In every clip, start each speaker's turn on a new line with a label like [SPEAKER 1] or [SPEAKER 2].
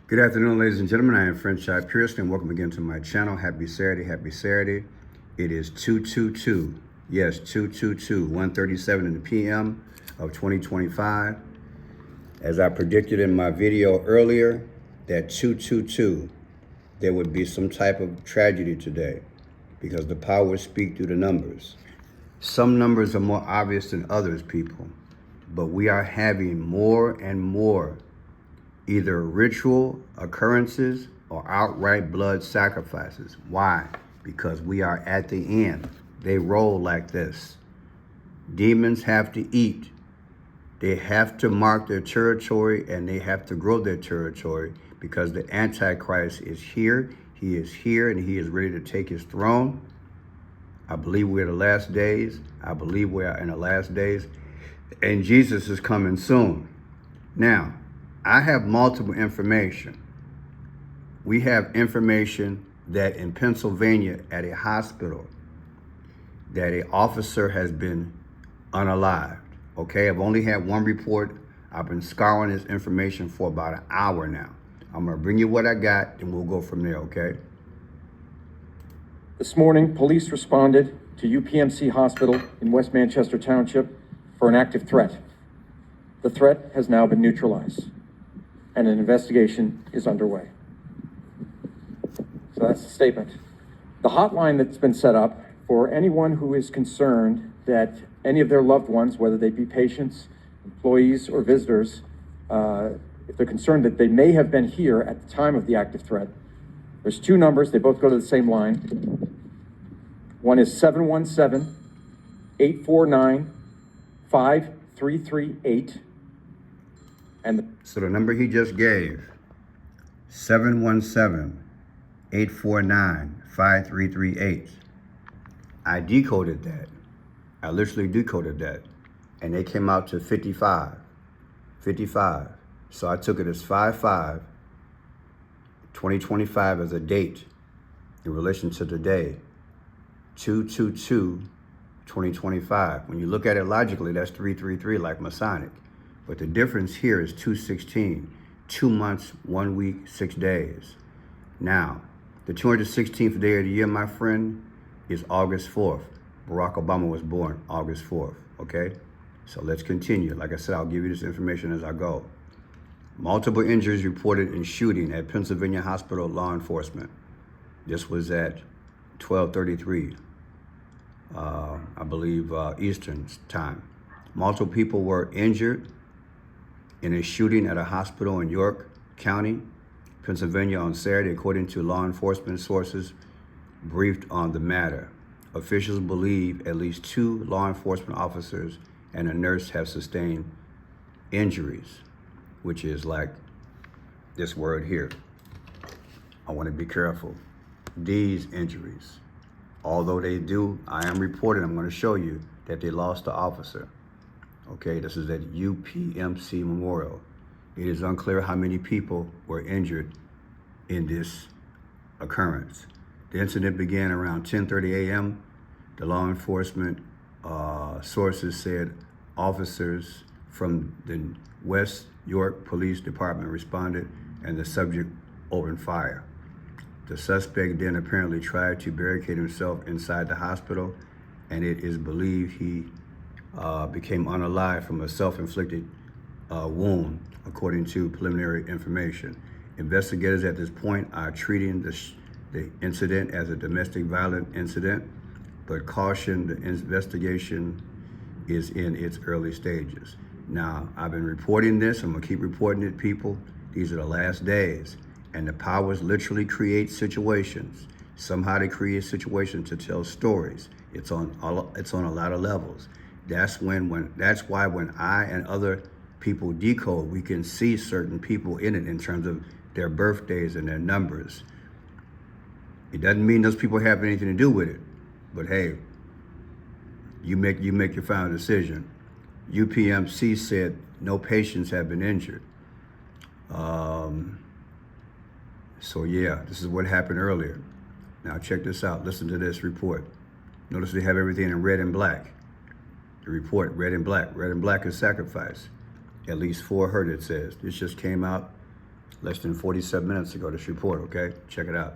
[SPEAKER 1] Good afternoon, ladies and gentlemen. I am Franchise Pearson, and welcome again to my channel. Happy Saturday, happy Saturday. It is 222, yes, 222, 1:37 in the p.m. of 2025. As I predicted in my video earlier, that 222, there would be some type of tragedy today because the powers speak through the numbers. Some numbers are more obvious than others, people, but we are having more and more either ritual occurrences or outright blood sacrifices. Why? Because we are at the end. They roll like this. Demons have to eat. They have to mark their territory and they have to grow their territory because the Antichrist is here. He is here and he is ready to take his throne. I believe we're in the last days. I believe we are in the last days. And Jesus is coming soon. Now, I have multiple information. We have information that in Pennsylvania at a hospital that an officer has been unalived. Okay, I've only had one report. I've been scouring this information for about an hour now. I'm gonna bring you what I got and we'll go from there, okay?
[SPEAKER 2] This morning, police responded to Upmc Hospital in West Manchester Township for an active threat. The threat has now been neutralized, and an investigation is underway. So that's the statement. The hotline that's been set up for anyone who is concerned that any of their loved ones, whether they be patients, employees, or visitors, if they're concerned that they may have been here at the time of the active threat, there's two numbers, they both go to the same line. One is 717-849-5338.
[SPEAKER 1] So the number he just gave, 717-849-5338. I decoded that. I literally decoded that. And they came out to 55. 55. So I took it as 5/5/2025 as a date in relation to today. 2/2/2025. When you look at it logically, that's 333 like Masonic. But the difference here is 2/16, 2 months, 1 week, 6 days. Now, the 216th day of the year, my friend, is August 4th. Barack Obama was born August 4th, okay? So let's continue. Like I said, I'll give you this information as I go. Multiple injuries reported in shooting at Pennsylvania Hospital law enforcement. This was at 12:33, I believe, Eastern time. Multiple people were injured in a shooting at a hospital in York County, Pennsylvania on Saturday, according to law enforcement sources briefed on the matter. Officials believe at least 2 law enforcement officers and a nurse have sustained injuries, which is like this word here. I want to be careful. These injuries, although they do, I am reporting, I'm going to show you that they lost the officer. Okay, this is at UPMC Memorial. It is unclear how many people were injured in this occurrence. The incident began around 10:30 a.m. The law enforcement sources said officers from the West York Police Department responded and the subject opened fire. The suspect then apparently tried to barricade himself inside the hospital, and it is believed he became unalive from a self-inflicted wound, according to preliminary information. Investigators at this point are treating the incident as a domestic violence incident, but caution, the investigation is in its early stages. Now, I've been reporting this, I'm gonna keep reporting it, people. These are the last days, and the powers literally create situations. Somehow they create situations to tell stories. It's on a lot of levels. That's why when I and other people decode, we can see certain people in it in terms of their birthdays and their numbers. It doesn't mean those people have anything to do with it, but hey, you make your final decision. UPMC said no patients have been injured. So yeah, this is what happened earlier. Now check this out. Listen to this report. Notice they have everything in red and black. The report, red and black. Red and black is sacrifice. At least 4 hurt, it says. This just came out Less than 47 minutes ago, this report, okay? Check it out.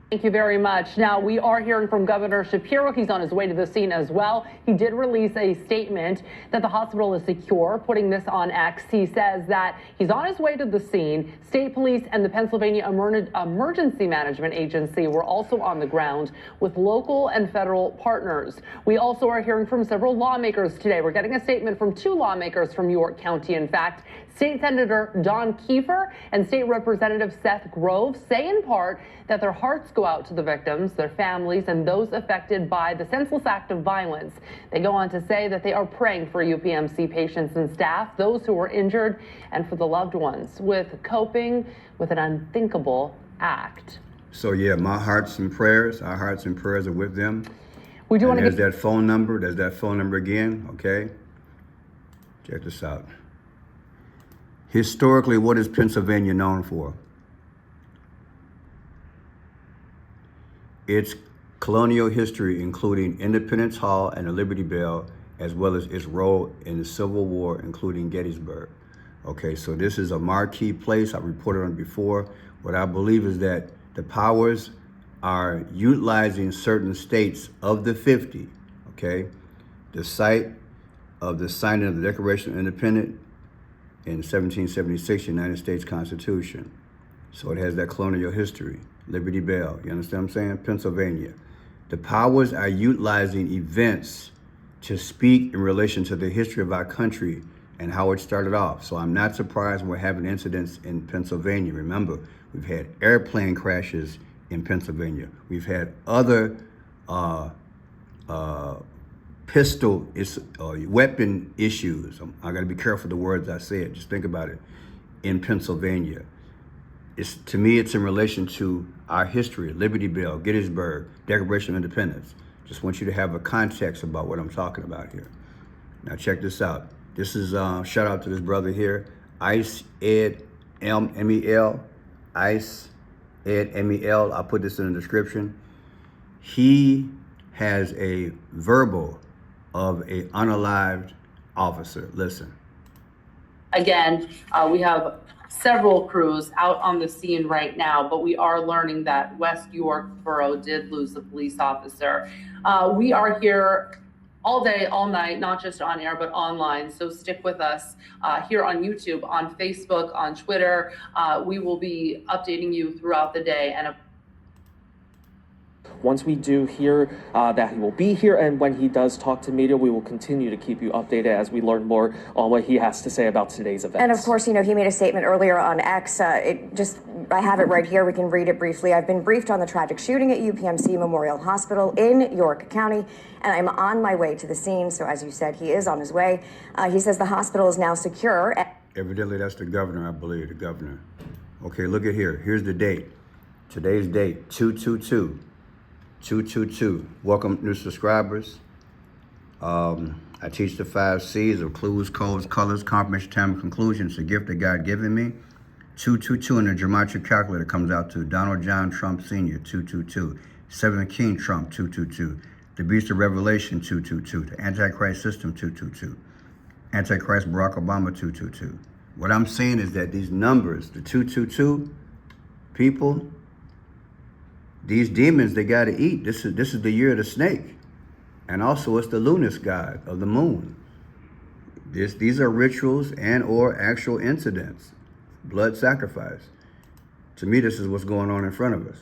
[SPEAKER 3] Thank you very much. Now, we are hearing from Governor Shapiro. He's on his way to the scene as well. He did release a statement that the hospital is secure, putting this on X. He says that he's on his way to the scene. State police and the Pennsylvania Emergency Management Agency were also on the ground with local and federal partners. We also are hearing from several lawmakers today. We're getting a statement from two lawmakers from York County, in fact. State Senator Don Kiefer and State Representative Seth Grove say in part that their hearts go out to the victims, their families, and those affected by the senseless act of violence. They go on to say that they are praying for UPMC patients and staff, those who were injured, and for the loved ones with coping with an unthinkable act.
[SPEAKER 1] So yeah, my hearts and prayers, our hearts and prayers are with them.
[SPEAKER 3] We do want to
[SPEAKER 1] There's that phone number. There's that phone number again, okay? Check this out. Historically, what is Pennsylvania known for? Its colonial history, including Independence Hall and the Liberty Bell, as well as its role in the Civil War, including Gettysburg. Okay, so this is a marquee place. I reported on it before. What I believe is that the powers are utilizing certain states of the 50, okay? The site of the signing of the Declaration of Independence in 1776 United States Constitution. So it has that colonial history. Liberty Bell, you understand what I'm saying? Pennsylvania. The powers are utilizing events to speak in relation to the history of our country and how it started off. So I'm not surprised we're having incidents in Pennsylvania. Remember, we've had airplane crashes in Pennsylvania. We've had other weapon issues. I gotta be careful the words I say it. Just think about it. In Pennsylvania. To me, it's in relation to our history, Liberty Bell, Gettysburg, Declaration of Independence. Just want you to have a context about what I'm talking about here. Now check this out. This is, shout out to this brother here, Ice Ed M-E-L, Ice Ed M-E-L. I'll put this in the description. He has a verbal of a unalived officer. Listen.
[SPEAKER 4] Again, we have several crews out on the scene right now, but we are learning that West York Borough did lose a police officer. We are here all day, all night, not just on air, but online. So stick with us here on YouTube, on Facebook, on Twitter. We will be updating you throughout the day. And
[SPEAKER 5] once we do hear that he will be here and when he does talk to media, we will continue to keep you updated as we learn more on what he has to say about today's events.
[SPEAKER 6] And of course, you know, he made a statement earlier on X. I have it right here. We can read it briefly. I've been briefed on the tragic shooting at UPMC Memorial Hospital in York County, and I'm on my way to the scene. So as you said, he is on his way. He says the hospital is now secure.
[SPEAKER 1] Evidently, that's the governor, I believe, the governor. Okay, look at here. Here's the date. Today's date, 2/22. 222. Welcome, new subscribers. I teach the 5 C's of clues, codes, colors, confirmation, time, and conclusion. It's a gift that God given me. 222 in the geometric calculator comes out to Donald John Trump Sr., 222. 7th King Trump, 222. The Beast of Revelation, 222. The Antichrist System, 222. Antichrist Barack Obama, 222. What I'm saying is that these numbers, the 222 people, these demons, they got to eat. This is the year of the snake. And also it's the lunar god of the moon. These are rituals and or actual incidents. Blood sacrifice. To me, this is what's going on in front of us.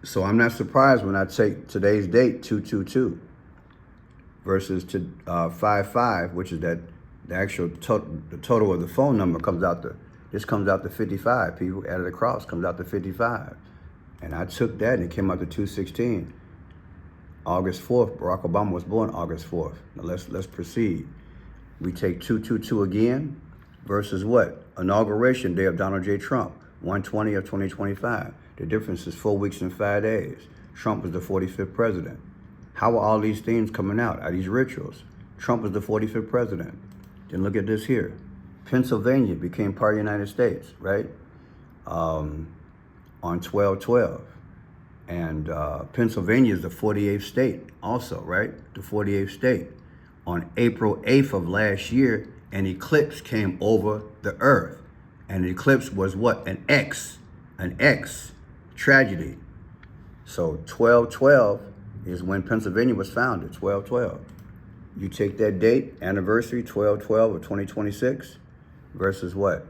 [SPEAKER 1] So I'm not surprised when I take today's date, 222, versus to 55, which is that the actual the total of the phone number comes out to, this comes out to 55. People added across, comes out to 55. And I took that and it came out to 216. August 4th, Barack Obama was born August 4th. Now let's proceed. We take 222 again versus what? Inauguration day of Donald J. Trump, 1/20 of 2025. The difference is 4 weeks and 5 days. Trump was the 45th president. How are all these things coming out? Are these rituals? Trump was the 45th president. Then look at this here. Pennsylvania became part of the United States, right? On 12/12. And Pennsylvania is the 48th state also, right? The 48th state. On April 8th of last year, an eclipse came over the earth. And the eclipse was what? An X tragedy. So 12/12 is when Pennsylvania was founded, 12/12. You take that date, anniversary, 12/12 of 2026, versus what?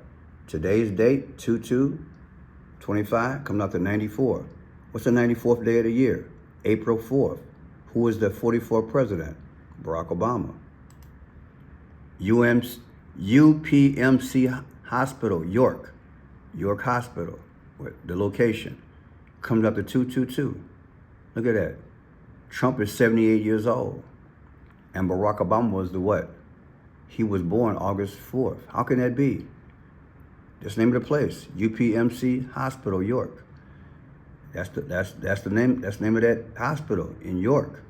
[SPEAKER 1] Today's date, 2/2/25, comes out to 94. What's the 94th day of the year? April 4th. Who is the 44th president? Barack Obama. UPMC Hospital, York Hospital, the location, comes up to 2/2/2. Look at that. Trump is 78 years old. And Barack Obama was the what? He was born August 4th. How can that be? That's the name of the place, UPMC Hospital, York. That's the name. That's the name of that hospital in York.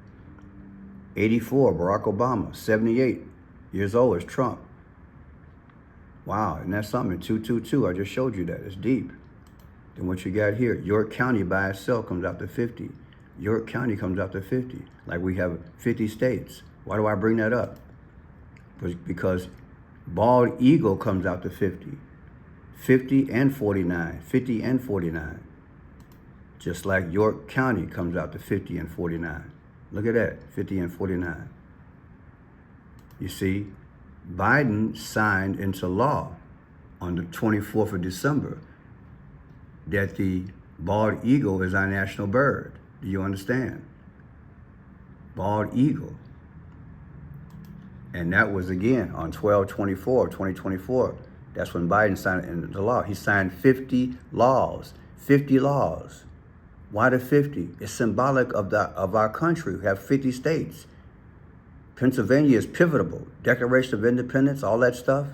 [SPEAKER 1] 84, Barack Obama. 78 years old is Trump. Wow, and that's something. 2/2/2. I just showed you that. It's deep. Then what you got here? York County by itself comes out to 50. York County comes out to 50. Like we have 50 states. Why do I bring that up? Because Bald Eagle comes out to 50. 50 and 49. 50 and 49. Just like York County comes out to 50 and 49. Look at that, 50 and 49. You see, Biden signed into law on the 24th of December that the bald eagle is our national bird. Do you understand? Bald eagle. And that was again on 12/24/2024. That's when Biden signed it into law. He signed 50 laws. 50 laws. Why the 50? It's symbolic of our country. We have 50 states. Pennsylvania is pivotal. Declaration of Independence, all that stuff.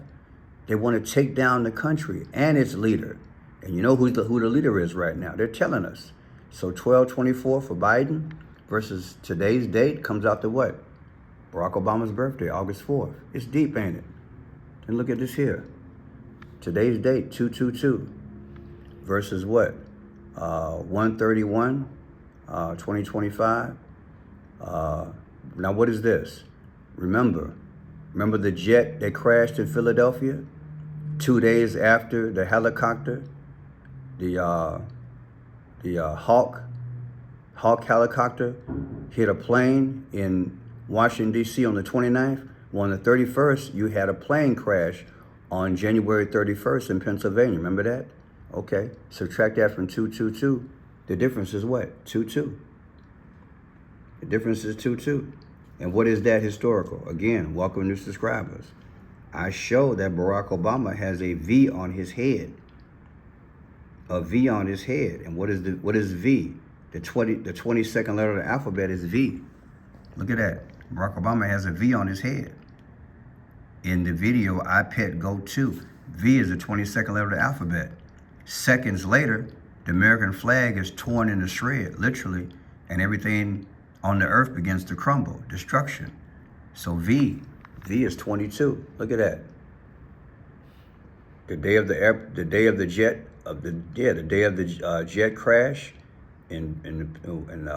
[SPEAKER 1] They want to take down the country and its leader. And you know who the leader is right now. They're telling us. So 12/24 for Biden versus today's date comes out to what? Barack Obama's birthday, August 4th. It's deep, ain't it? And look at this here. Today's date, 2/2/2 versus what? 1/31/2025. Now what is this? Remember the jet that crashed in Philadelphia? 2 days after the helicopter, the Hawk helicopter hit a plane in Washington, D.C. on the 29th. Well, on the 31st, you had a plane crash on January 31st in Pennsylvania. Remember that? Okay, subtract that from 2/2/2. The difference is what? 2/2. The difference is 2/2. And what is that historical? Again, welcome new subscribers. I show that Barack Obama has a V on his head. A V on his head. And what is V? The 22nd letter of the alphabet is V. Look at that. Barack Obama has a V on his head. In the video, I Pet Go 2, V is the 22nd letter of the alphabet. Seconds later, the American flag is torn into shreds, literally, and everything on the earth begins to crumble, destruction. So V is 22. Look at that. The day of the jet crash in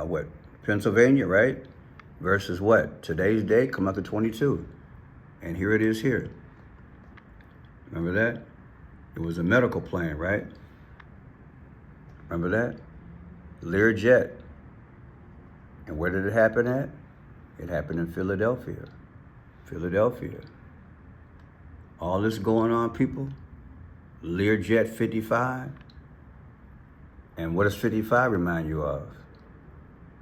[SPEAKER 1] what, Pennsylvania, right? Versus what? Today's date come out to 22. And here it is here. Remember that? It was a medical plane, right? Remember that? Learjet. And where did it happen at? It happened in Philadelphia. Philadelphia. All this going on, people. Learjet 55. And what does 55 remind you of?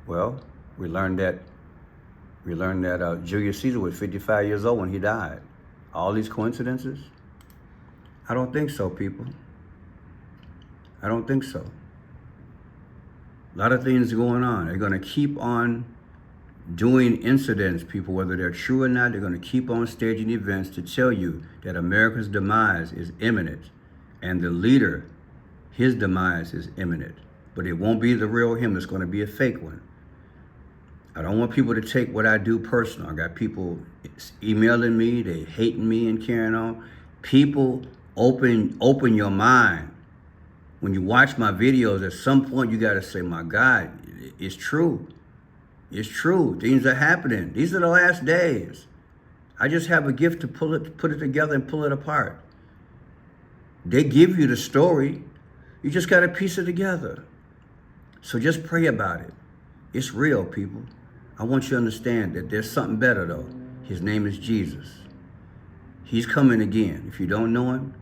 [SPEAKER 1] Well, we learned that Julius Caesar was 55 years old when he died. All these coincidences? I don't think so, people. I don't think so. A lot of things going on. They're going to keep on doing incidents, people, whether they're true or not. They're going to keep on staging events to tell you that America's demise is imminent and the leader, his demise is imminent. But it won't be the real him. It's going to be a fake one. I don't want people to take what I do personal. I got people emailing me, they hating me and carrying on. People, open your mind. When you watch my videos, at some point you got to say, my God, it's true. It's true. Things are happening. These are the last days. I just have a gift to put it together and pull it apart. They give you the story. You just got to piece it together. So just pray about it. It's real, people. I want you to understand that there's something better, though. His name is Jesus. He's coming again. If you don't know him,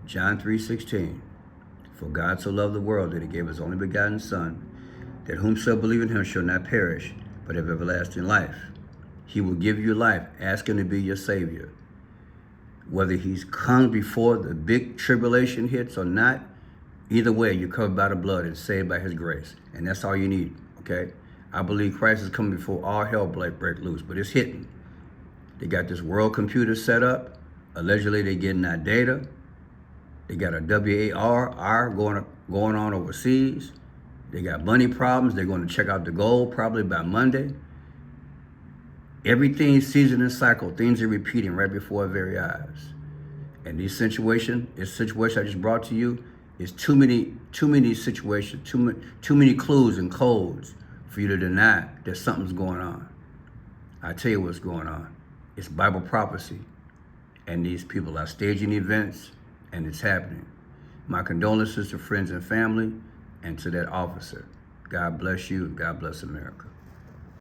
[SPEAKER 1] John 3:16. For God so loved the world that he gave his only begotten Son, that whomsoever believe in him shall not perish, but have everlasting life. He will give you life. Ask him to be your Savior. Whether he's come before the big tribulation hits or not, either way, you're covered by the blood and saved by his grace. And that's all you need, okay? I believe Christ is coming before all hell break loose, but it's hitting. They got this world computer set up. Allegedly, they're getting our data. They got a WAR going on overseas. They got money problems. They're going to check out the gold probably by Monday. Everything's season and cycle. Things are repeating right before our very eyes. And this situation I just brought to you is too many situations, too many clues and codes for you to deny that something's going on. I tell you what's going on. It's Bible prophecy. And these people are staging events, and it's happening. My condolences to friends and family and to that officer. God bless you. God bless America.